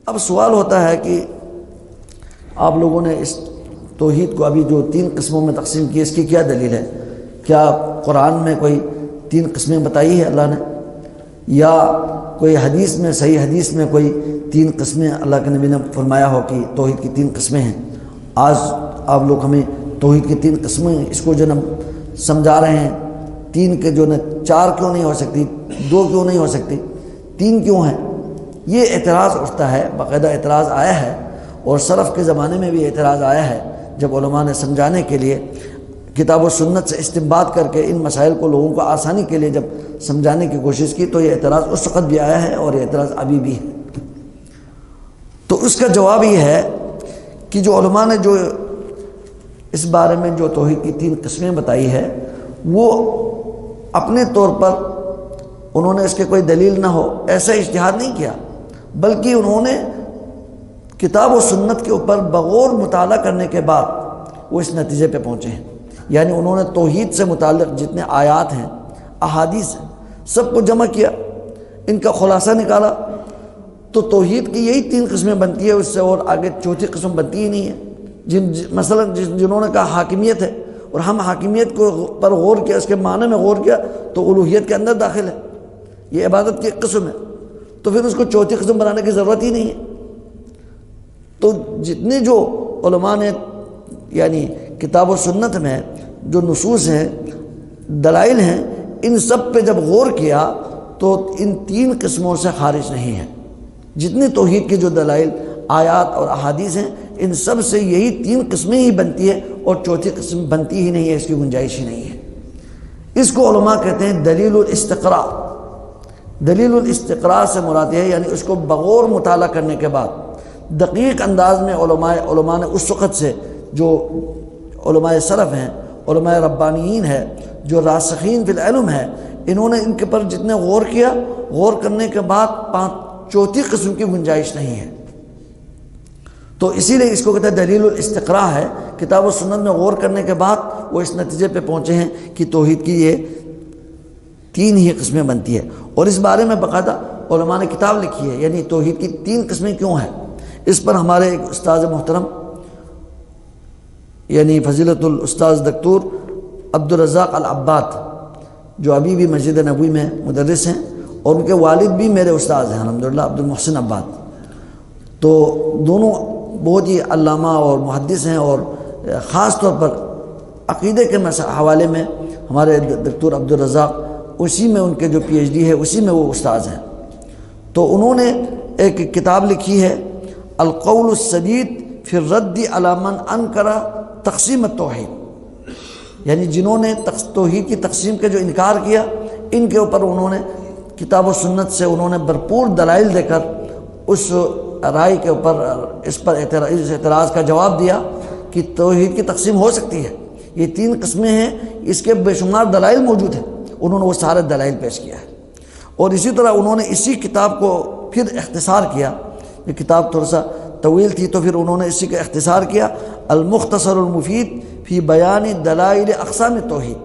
اب سوال ہوتا ہے کہ آپ لوگوں نے اس توحید کو ابھی جو 3 قسموں میں تقسیم کی، اس کی کیا دلیل ہے؟ کیا قرآن میں کوئی 3 قسمیں بتائی ہے اللہ نے، یا کوئی حدیث میں، صحیح حدیث میں کوئی 3 قسمیں اللہ کے نبی نے فرمایا ہو کہ توحید کی 3 قسمیں ہیں؟ آج آپ لوگ ہمیں توحید کی 3 قسمیں اس کو جو نا سمجھا رہے ہیں، 3 کے جو نا 4 کیوں نہیں ہو سکتی، 2 کیوں نہیں ہو سکتی، 3 کیوں ہیں؟ یہ اعتراض اٹھتا ہے، باقاعدہ اعتراض آیا ہے، اور سلف کے زمانے میں بھی اعتراض آیا ہے جب علماء نے سمجھانے کے لیے کتاب و سنت سے استنباط کر کے ان مسائل کو لوگوں کو آسانی کے لیے جب سمجھانے کی کوشش کی، تو یہ اعتراض اس وقت بھی آیا ہے اور یہ اعتراض ابھی بھی ہے۔ تو اس کا جواب یہ ہے کہ جو علماء نے جو اس بارے میں جو توحید کی 3 قسمیں بتائی ہے، وہ اپنے طور پر انہوں نے اس کے کوئی دلیل نہ ہو ایسا اجتہاد نہیں کیا، بلکہ انہوں نے کتاب و سنت کے اوپر بغور مطالعہ کرنے کے بعد وہ اس نتیجے پہ پہنچے ہیں۔ یعنی انہوں نے توحید سے متعلق جتنے آیات ہیں، احادیث ہیں، سب کو جمع کیا، ان کا خلاصہ نکالا، تو توحید کی یہی 3 قسمیں بنتی ہے، اس سے اور آگے 4تھی قسم بنتی ہی نہیں ہے۔ مثلا جنہوں نے کہا حاکمیت ہے، اور ہم حاکمیت کو پر غور کیا، اس کے معنی میں غور کیا، تو الوہیت کے اندر داخل ہے، یہ عبادت کی ایک قسم ہے، تو پھر اس کو 4تھی قسم بنانے کی ضرورت ہی نہیں ہے۔ تو جتنے جو علماء نے یعنی کتاب و سنت میں جو نصوص ہیں، دلائل ہیں، ان سب پہ جب غور کیا تو ان 3 قسموں سے خارج نہیں ہے۔ جتنی توحید کی جو دلائل، آیات اور احادیث ہیں، ان سب سے یہی 3 قسمیں ہی بنتی ہے، اور 4تھی قسم بنتی ہی نہیں ہے، اس کی گنجائش ہی نہیں ہے۔ اس کو علماء کہتے ہیں دلیل الاستقراء۔ دلیل الاستقراء سے مراد ہے یعنی اس کو بغور مطالعہ کرنے کے بعد دقیق انداز میں علماء نے اس وقت سے جو علماء سلف ہیں، علماء ربانیین ہیں، جو راسخین فی العلم ہیں، انہوں نے ان کے پر جتنے غور کیا، غور کرنے کے بعد 4تھی قسم کی گنجائش نہیں ہے۔ تو اسی لیے اس کو کہتے ہیں دلیل الاستقراء ہے۔ کتاب و سنت میں غور کرنے کے بعد وہ اس نتیجے پہ پہنچے ہیں کہ توحید کی یہ 3 ہی قسمیں بنتی ہے، اور اس بارے میں باقاعدہ علماء نے کتاب لکھی ہے، یعنی توحید کی 3 قسمیں کیوں ہیں۔ اس پر ہمارے ایک استاد محترم یعنی فضیلت الاستاذ دکتور عبدالرزاق العباد، جو ابھی بھی مسجد نبوی میں مدرس ہیں، اور ان کے والد بھی میرے استاذ ہیں الحمدللہ، عبد المحسن عباد، تو دونوں بہت ہی علامہ اور محدث ہیں، اور خاص طور پر عقیدے کے حوالے میں ہمارے دکتور عبدالرزاق، اسی میں ان کے جو پی ایچ ڈی ہے اسی میں وہ استاذ ہیں۔ تو انہوں نے ایک کتاب لکھی ہے القول السدید فی الرد علی من انکر تقسیم التوحید، یعنی جنہوں نے توحید کی تقسیم کے جو انکار کیا، ان کے اوپر انہوں نے کتاب و سنت سے انہوں نے بھرپور دلائل دے کر اس رائے کے اوپر اس پر اعتراض کا جواب دیا کہ توحید کی تقسیم ہو سکتی ہے، یہ 3 قسمیں ہیں، اس کے بے شمار دلائل موجود ہیں، انہوں نے وہ سارے دلائل پیش کیا ہے۔ اور اسی طرح انہوں نے اسی کتاب کو پھر اختصار کیا، یہ کتاب تھوڑا سا طویل تھی، تو پھر انہوں نے اسی کا اختصار کیا المختصر المفید فی بیان دلائل اقسام التوحید۔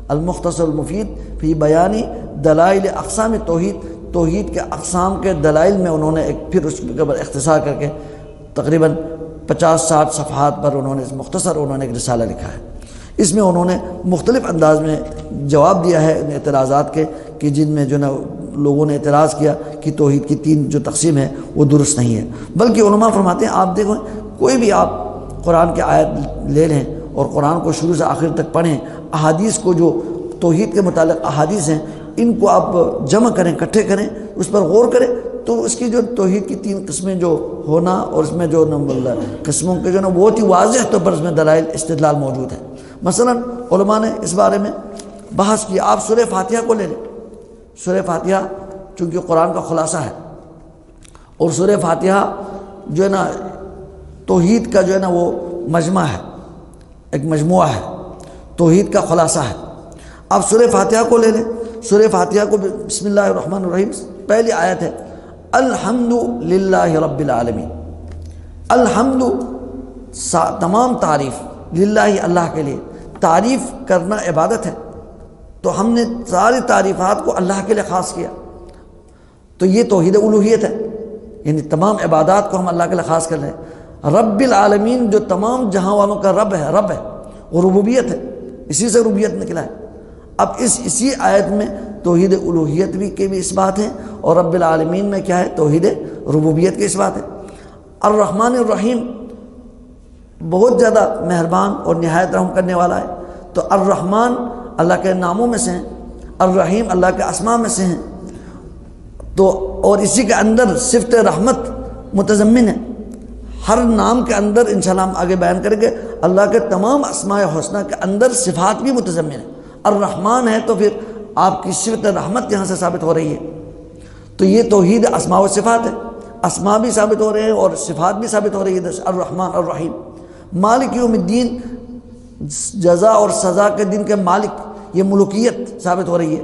المختصر المفید فی بیان دلائل اقسام التوحید، توحید کے اقسام کے دلائل میں انہوں نے ایک پھر اس کے اوپر اختصار کر کے تقریباً 50-60 صفحات پر انہوں نے مختصر ایک رسالہ لکھا ہے۔ اس میں انہوں نے مختلف انداز میں جواب دیا ہے ان اعتراضات کے، کہ جن میں جو نا لوگوں نے اعتراض کیا کہ توحید کی 3 جو تقسیم ہے وہ درست نہیں ہے۔ بلکہ علماء فرماتے ہیں آپ دیکھو، کوئی بھی آپ قرآن کی آیت لے لیں اور قرآن کو شروع سے آخر تک پڑھیں، احادیث کو جو توحید کے متعلق احادیث ہیں ان کو آپ جمع کریں، اکٹھے کریں، اس پر غور کریں، تو اس کی جو توحید کی 3 قسمیں جو ہونا، اور اس میں جو قسموں کے جو نا بہت ہی واضح طور پر اس میں دلائل استدلال موجود ہیں۔ مثلا علماء نے اس بارے میں بحث کی، آپ سورہ فاتحہ کو لے لیں۔ سورہ فاتحہ چونکہ قرآن کا خلاصہ ہے، اور سورہ فاتحہ جو ہے نا توحید کا جو ہے نا وہ مجمع ہے، ایک مجموعہ ہے، توحید کا خلاصہ ہے۔ آپ سورہ فاتحہ کو لے لیں، سورہ فاتحہ کو بسم اللہ الرحمن الرحیم پہلی آیت ہے الحمد للہ رب العالمین۔ الحمد تمام تعریف للہ اللہ کے لیے، تعریف کرنا عبادت ہے، تو ہم نے ساری تعریفات کو اللہ کے لیے خاص کیا، تو یہ توحید الوہیت ہے، یعنی تمام عبادات کو ہم اللہ کے لیے خاص کر رہے ہیں۔ رب العالمین جو تمام جہاں والوں کا رب ہے وہ ربوبیت ہے، اسی سے ربوبیت نکلا ہے۔ اب اسی آیت میں توحید الوہیت کے بھی اس بات ہے، اور رب العالمین میں کیا ہے؟ توحید ربوبیت کی اس بات ہے۔ الرحمن الرحیم بہت زیادہ مہربان اور نہایت رحم کرنے والا ہے، تو الرحمن اللہ کے ناموں میں سے ہیں، الرحیم اللہ کے اسماء میں سے ہیں، تو اور اسی کے اندر صفت رحمت متضمن ہے۔ ہر نام کے اندر انشاءاللہ ہم آگے بیان کریں گے اللہ کے تمام اسماء حسنہ کے اندر صفات بھی متضمن ہے۔ الرحمن ہے تو پھر آپ کی صفت رحمت یہاں سے ثابت ہو رہی ہے، تو یہ توحید اسماء و صفات ہے، اسماء بھی ثابت ہو رہے ہیں اور صفات بھی ثابت ہو رہی ہے۔ الرحمن الرحیم، مالک یوم الدین، جزا اور سزا کے دن کے مالک، یہ ملوکیت ثابت ہو رہی ہے،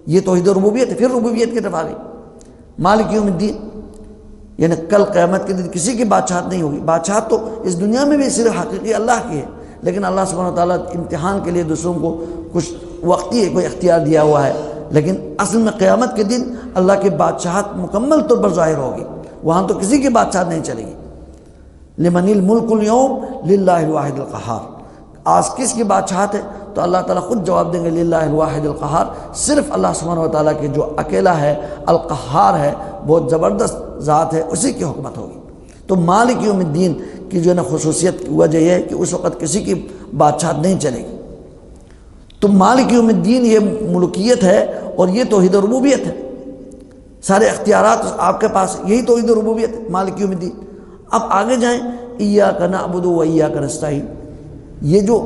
یہ توحید ربوبیت ہے۔ پھر ربوبیت کی طرف آ گئی، مالک یوم الدین یعنی کل قیامت کے دن کسی کی بادشاہت نہیں ہوگی۔ بادشاہت تو اس دنیا میں بھی صرف حقیقی اللہ کی ہے، لیکن اللہ سبحانہ وتعالیٰ امتحان کے لیے دوسروں کو کچھ وقتی کوئی اختیار دیا ہوا ہے، لیکن اصل میں قیامت کے دن اللہ کی بادشاہت مکمل طور پر ظاہر ہوگی، وہاں تو کسی کی بادشاہت نہیں چلے گی۔ لمن الملک اليوم للہ الواحد القہار، آج کس کی بادشاہت ہے؟ تو اللہ تعالیٰ خود جواب دیں گے للہ الواحد القہار، صرف اللہ سبحانہ وتعالیٰ کے جو اکیلا ہے، القہار ہے، بہت زبردست ذات ہے، اسی کی حکمت ہوگی۔ تو مالک یوم الدین کی جو ہے نا خصوصیت کی وجہ یہ ہے کہ اس وقت کسی کی بادشاہت نہیں چلے گی۔ تو مالک یوم الدین یہ ملکیت ہے اور یہ توحید ربوبیت ہے، سارے اختیارات آپ کے پاس، یہی توحید ربوبیت ہے، مالک یوم الدین۔ اب آگے جائیں، ایاک نعبد و ایاک نستعین، یہ جو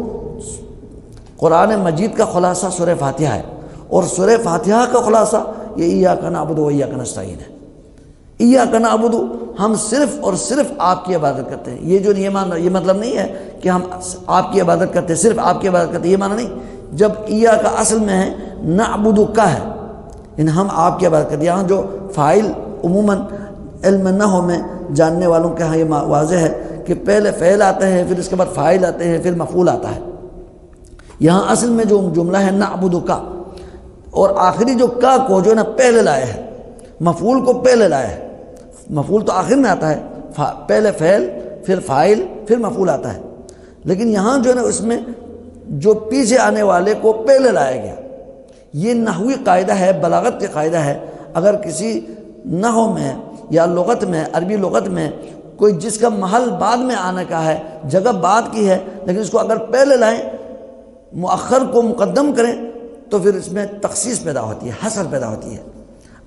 قرآن مجید کا خلاصہ سورہ فاتحہ ہے، اور سورہ فاتحہ کا خلاصہ یہ ایاک نعبد و ایاک نستعین ہے۔ ایاک نعبد، ہم صرف اور صرف آپ کی عبادت کرتے ہیں، یہ جو یہ مطلب نہیں ہے کہ ہم آپ کی عبادت کرتے ہیں، صرف آپ کی عبادت کرتے ہیں، یہ معنی نہیں۔ جب ایاک اصل میں ہے، نعبد کا ہے، یعنی ہم آپ کی عبادت کرتے ہیں۔ یہاں جو فاعل عموماً علم نحو میں جاننے والوں کے ہاں یہ واضح ہے کہ پہلے فعل آتے ہیں، پھر اس کے بعد فاعل آتے ہیں، پھر مفعول آتا ہے۔ یہاں اصل میں جو جملہ ہے نعبد کا، اور آخری جو کا کو جو ہے نا پہلے لایا ہے، مفعول کو پہلے لایا ہے، مفعول تو آخر میں آتا ہے، پہلے فعل پھر فاعل پھر مفعول آتا ہے، لیکن یہاں جو ہے نا اس میں جو پیچھے آنے والے کو پہلے لایا گیا۔ یہ نحوی قاعدہ ہے، بلاغت کے قاعدہ ہے۔ اگر کسی نحو میں یا لغت میں، عربی لغت میں کوئی جس کا محل بعد میں آنے کا ہے، جگہ بعد کی ہے، لیکن اس کو اگر پہلے لائیں، مؤخر کو مقدم کریں، تو پھر اس میں تخصیص پیدا ہوتی ہے، حصر پیدا ہوتی ہے۔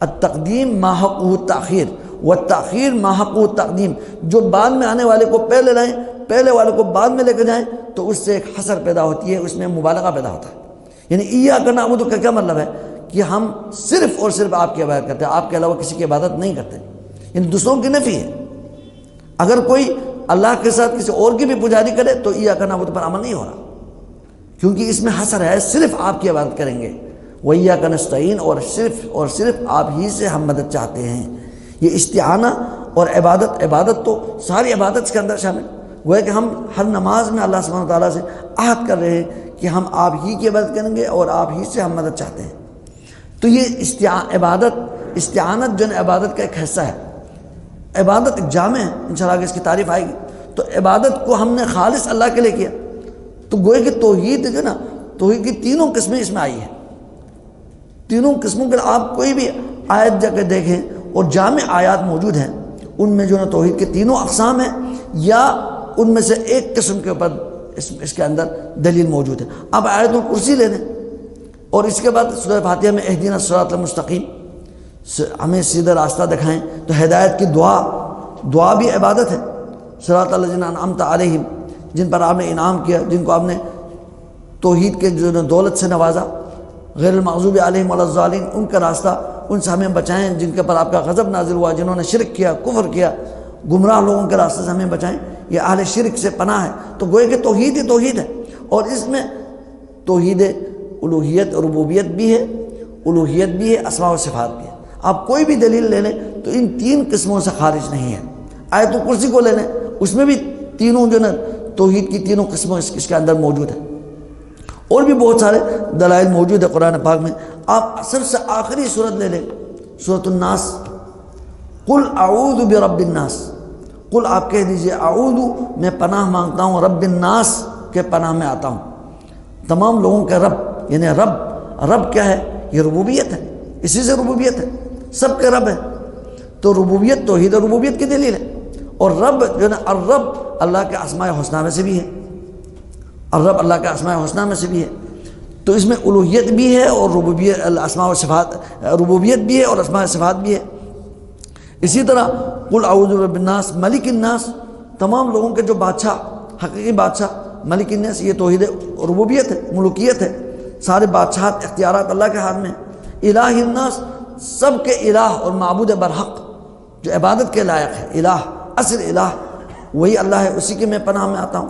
التقدیم ما حقہ التأخیر والتأخیر ما حقہ التقدیم، جو بعد میں آنے والے کو پہلے لائیں، پہلے والے کو بعد میں لے کے جائیں، تو اس سے ایک حصر پیدا ہوتی ہے، اس میں مبالغہ پیدا ہوتا ہے۔ یعنی ایاک نعبد کا کیا مطلب ہے کہ ہم صرف اور صرف آپ کی عبادت کرتے ہیں، آپ کے علاوہ کسی کی عبادت نہیں کرتے، یعنی دوسروں کی نفی ہے۔ اگر کوئی اللہ کے ساتھ کسی اور کی بھی پجاری کرے تو ایاک نعبد پر عمل نہیں ہو رہا، کیونکہ اس میں حصر ہے، صرف آپ کی عبادت کریں گے۔ وَإِيَّاكَ نَسْتَعِينُ، اور صرف آپ ہی سے ہم مدد چاہتے ہیں۔ یہ استعانہ اور عبادت تو ساری عبادت اس کے اندر شامل، وہ ہے کہ ہم ہر نماز میں اللہ سبحانہ وتعالیٰ سے عہد کر رہے ہیں کہ ہم آپ ہی کی عبادت کریں گے اور آپ ہی سے ہم مدد چاہتے ہیں۔ تو یہ استعانت جو ہے عبادت کا ایک حصہ ہے۔ عبادت ایک جامع ہے، انشاءاللہ آگے اس کی تعریف آئے گی۔ تو عبادت کو ہم نے خالص اللہ کے لیے کیا، تو گوئے کہ توحید جو ہے نا، توحید کی تینوں قسمیں اس میں آئی ہیں۔ تینوں قسموں کے آپ کوئی بھی آیت جا کے دیکھیں، اور جامع آیات موجود ہیں، ان میں جو ہے نا توحید کے تینوں اقسام ہیں، یا ان میں سے ایک قسم کے اوپر اس کے اندر دلیل موجود ہے۔ اب آیت الکرسی لے لیں، اور اس کے بعد سورہ فاتحہ میں اہدنا الصراط المستقیم، ہمیں سیدھا راستہ دکھائیں، تو ہدایت کی دعا بھی عبادت ہے۔ صراط الذین انعمت علیہم، جن پر آپ نے انعام کیا، جن کو آپ نے توحید کے جو دولت سے نوازا، غیر المغضوب علیہم ولا الضالین، ان کا راستہ، ان سے ہمیں بچائیں جن کے پر آپ کا غضب نازل ہوا، جنہوں نے شرک کیا، کفر کیا، گمراہ لوگوں کے راستے سے ہمیں بچائیں، یہ اہل شرک سے پناہ ہے۔ تو گوئے کہ توحید ہی توحید ہے، اور اس میں توحید الوہیت اور ربوبیت بھی ہے، الوہیت بھی ہے، اسماء و صفات بھی ہے۔ آپ کوئی بھی دلیل لے لیں تو ان تین قسموں سے خارج نہیں ہے۔ آیت الکرسی کو لے لیں، اس میں بھی تینوں جو نا توحید کی تینوں قسموں اس کے اندر موجود ہے، اور بھی بہت سارے دلائل موجود ہے قرآن پاک میں۔ آپ سب سے آخری سورت لے لیں، سورۃ الناس، قل اعوذ برب الناس، قل آپ کہہ دیجئے اعوذ میں پناہ مانگتا ہوں رب الناس کے پناہ میں آتا ہوں، تمام لوگوں کے رب، یعنی رب کیا ہے؟ یہ ربوبیت ہے، اسی سے ربوبیت ہے، سب کے رب ہے، تو ربوبیت توحید ربوبیت کی دلیل ہے۔ اور رب جو ہے الرب اللہ کے اسماء الحسنہ میں سے بھی ہے، الرب اللہ کے اسماء الحسنہ میں سے بھی ہے، تو اس میں الوہیت بھی ہے اور ربوبیت، الاسماء و صفات، ربوبیت بھی ہے اور اسماء و صفات بھی ہے۔ اسی طرح قل اعوذ برب الناس ملک الناس، تمام لوگوں کے جو بادشاہ، حقیقی بادشاہ ملک الناس، یہ توحید ربوبیت ہے، ملوکیت ہے، سارے بادشاہت اختیارات اللہ کے ہاتھ میں ہیں۔ الہ الناس، سب کے الہ اور معبود برحق جو عبادت کے لائق ہے، الہ، اصل الہ وہی اللہ ہے، اسی کے میں پناہ میں آتا ہوں۔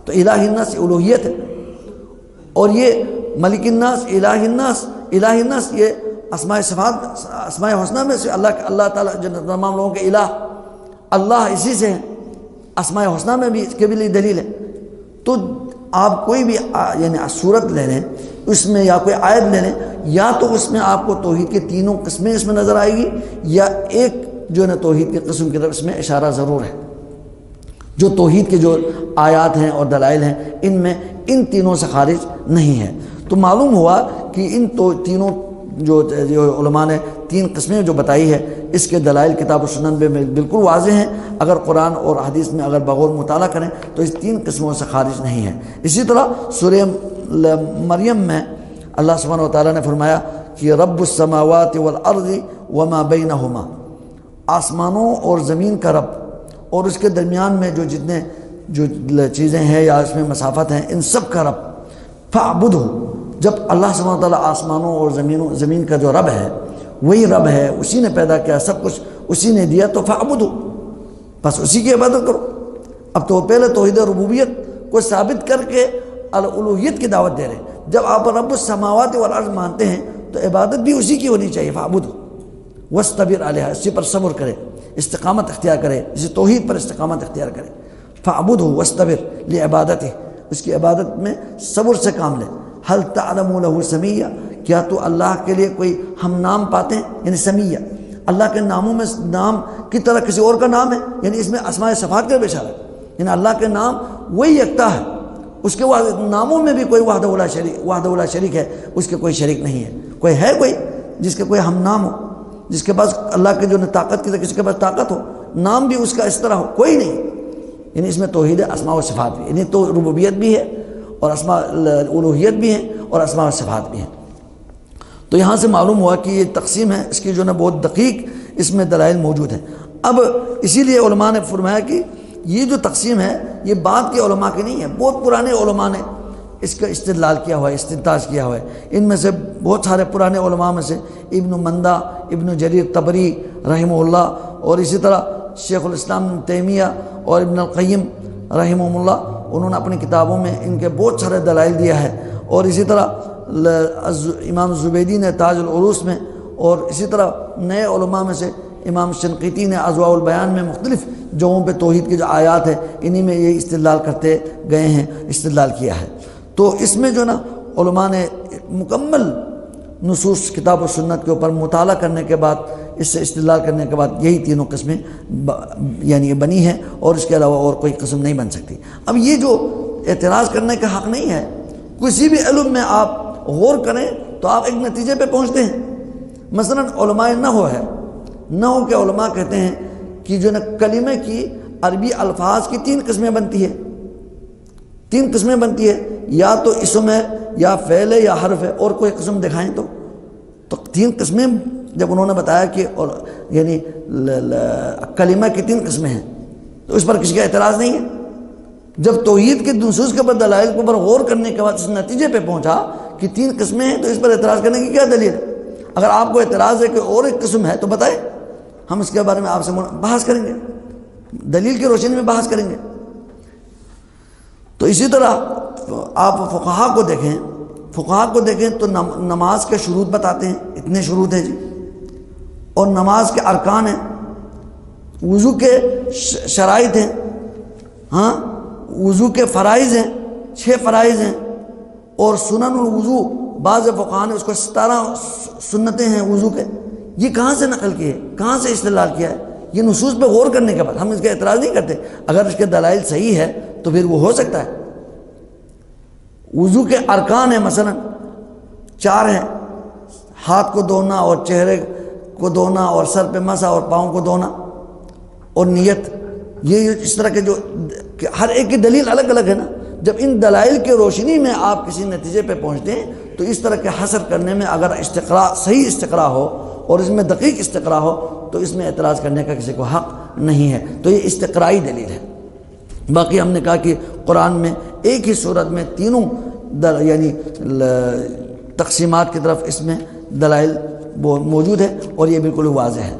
تو الہ الناس یہ الوہیت ہے، اور یہ ملک الناس، الہ الناس، الہ الناس یہ اسماء صفات، اسماء حسنہ میں سے اللہ تعالیٰ جو تمام لوگوں کے الہ، اللہ اسی سے ہیں، اسماء حسنہ میں بھی اس کے بھی لیے دلیل ہے۔ تو آپ کوئی بھی یعنی صورت لے لیں اس میں، یا کوئی آیت لے لیں، یا تو اس میں آپ کو توحید کے تینوں قسمیں اس میں نظر آئے گی، یا ایک جو ہے نا توحید کے قسم کی طرف اس میں اشارہ ضرور ہے۔ جو توحید کے جو آیات ہیں اور دلائل ہیں ان میں ان تینوں سے خارج نہیں ہے۔ تو معلوم ہوا کہ ان تینوں جو علماء نے تین قسمیں جو بتائی ہے، اس کے دلائل کتاب و سنن میں بالکل واضح ہیں، اگر قرآن اور حدیث میں اگر بغور مطالعہ کریں تو اس تین قسموں سے خارج نہیں ہے۔ اسی طرح سورہ مریم میں اللہ سبحانہ و تعالیٰ نے فرمایا کہ رب السماوات والارض وما بینہما، آسمانوں اور زمین کا رب اور اس کے درمیان میں جو جتنے جو چیزیں ہیں یا اس میں مسافت ہیں ان سب کا رب، فاعبدہ، جب اللہ سبحانہ و تعالیٰ آسمانوں اور زمین کا جو رب ہے وہی رب ہے، اسی نے پیدا کیا، سب کچھ اسی نے دیا، تو فاعبدہ، بس اسی کی عبادت کرو۔ اب تو پہلے توحید ربوبیت کو ثابت کر کے الوہیت کی دعوت دے رہے ہیں۔ جب آپ رب السماوات والارض مانتے ہیں تو عبادت بھی اسی کی ہونی چاہیے، فاعبدہ واصطبر علیہا، اسی پر صبر کرے، استقامت اختیار کرے، اسی توحید پر استقامت اختیار کرے، فاعبدہ واصطبر لعبادتہ، اس کی عبادت میں صبر سے کام لے۔ هل تعلم له سمیہ، کیا تو اللہ کے لیے کوئی ہم نام پاتے ہیں؟ یعنی سمیہ، اللہ کے ناموں میں نام کی طرح کسی اور کا نام ہے، یعنی اس میں اسماء صفات کا اشارہ ہے، یعنی اللہ کے نام وہی یکتا ہے، اس کے ناموں میں بھی کوئی وحدہ لا شریک ہے، اس کے کوئی شریک نہیں ہے کوئی جس کے کوئی ہم نام ہو، جس کے پاس اللہ کے جو طاقت کی طرح کسی کے پاس طاقت ہو، نام بھی اس کا اس طرح ہو، کوئی نہیں۔ یعنی اس میں توحید اسماء و صفات بھی، یعنی تو ربوبیت بھی ہے اور اسماء الوہیت بھی ہیں اور اسماء و صفات بھی ہیں۔ تو یہاں سے معلوم ہوا کہ یہ تقسیم ہے، اس کی جو ہے بہت دقیق اس میں دلائل موجود ہیں۔ اب اسی لیے علماء نے فرمایا کہ یہ جو تقسیم ہے یہ بعد کے علماء کی نہیں ہے، بہت پرانے علماء نے اس کا استدلال کیا ہوا ہے، استنتاج کیا ہوا ہے۔ ان میں سے بہت سارے پرانے علماء میں سے ابن مندہ، ابن جریر طبری رحمہ اللہ، اور اسی طرح شیخ الاسلام ابن تیمیہ اور ابن القیم رحمہ اللہ، انہوں نے اپنی کتابوں میں ان کے بہت سارے دلائل دیا ہے۔ اور اسی طرح امام زبیدی نے تاج العروس میں، اور اسی طرح نئے علماء میں سے امام شنقیطی نے اضواء البیان میں مختلف جگہوں پہ توحید کی جو آیات ہیں انہی میں یہ استدلال کرتے گئے ہیں، استدلال کیا ہے۔ تو اس میں جو نا علماء نے مکمل نصوص کتاب و سنت کے اوپر مطالعہ کرنے کے بعد، اس سے استدلال کرنے کے بعد یہی تینوں قسمیں یعنی بنی ہیں، اور اس کے علاوہ اور کوئی قسم نہیں بن سکتی۔ اب یہ جو اعتراض کرنے کا حق نہیں ہے، کسی بھی علم میں آپ غور کریں تو آپ ایک نتیجے پہ پہنچتے ہیں۔ مثلا علماء نحو ہے، نحو کے علماء کہتے ہیں کہ جو نا کلمے کی عربی الفاظ کی تین قسمیں بنتی ہے، تین قسمیں بنتی ہے، یا تو اسم ہے یا فعل ہے یا حرف ہے، اور کوئی قسم دکھائیں تو تین قسمیں جب انہوں نے بتایا کہ اور یعنی کلمہ کی تین قسمیں ہیں تو اس پر کسی کا اعتراض نہیں ہے۔ جب توحید کے نصوص کے بعد دلائل کے اوپر غور کرنے کے بعد اس نتیجے پہ پہنچا کہ تین قسمیں ہیں تو اس پر اعتراض کرنے کی کیا دلیل ہے؟ اگر آپ کو اعتراض ہے کہ اور ایک قسم ہے تو بتائیں، ہم اس کے بارے میں آپ سے بحث کریں گے، دلیل کی روشنی میں بحث کریں گے۔ تو اسی طرح آپ فقہا کو دیکھیں تو نماز کے شروط بتاتے ہیں، اتنے شروط ہیں جی، اور نماز کے ارکان ہیں، وضو کے شرائط ہیں، ہاں وضو کے فرائض ہیں، 6 فرائض ہیں، اور سنن الوضو بعض فقہا نے اس کو 17 سنتیں ہیں وضو کے۔ یہ کہاں سے نقل کیے، کہاں سے استدلال کیا ہے؟ یہ نصوص پہ غور کرنے کے بعد ہم اس کا اعتراض نہیں کرتے. اگر اس کے دلائل صحیح ہے تو پھر وہ ہو سکتا ہے. وضو کے ارکان ہیں مثلا 4 ہیں، ہاتھ کو دھونا اور چہرے کو دھونا اور سر پہ مسح اور پاؤں کو دھونا اور نیت. یہ اس طرح کے جو ہر ایک کی دلیل الگ الگ ہے نا. جب ان دلائل کی روشنی میں آپ کسی نتیجے پہ پہنچتے ہیں تو اس طرح کے حصر کرنے میں اگر استقراء صحیح استقراء ہو اور اس میں دقیق استقراء ہو تو اس میں اعتراض کرنے کا کسی کو حق نہیں ہے. تو یہ استقرائی دلیل ہے. باقی ہم نے کہا کہ قرآن میں ایک ہی صورت میں تینوں یعنی تقسیمات کی طرف اس میں دلائل موجود ہے اور یہ بالکل واضح ہے.